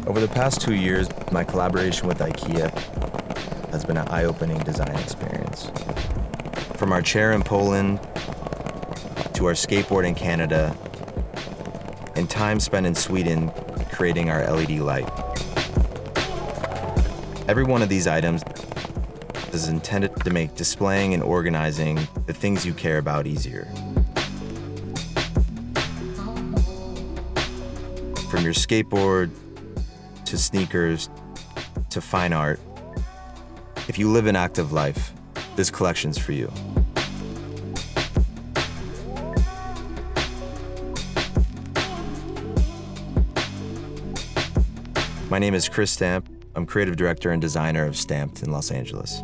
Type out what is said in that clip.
Over the past 2 years, my collaboration with IKEA has been an eye-opening design experience. From our chair in Poland to our skateboard in Canada and time spent in Sweden creating our LED light. Every one of these items is intended to make displaying and organizing the things you care about easier. From your skateboard to sneakers to fine art, if you live an active life, this collection's for you. My name is Chris Stamp. I'm creative director and designer of SPÄNST in Los Angeles.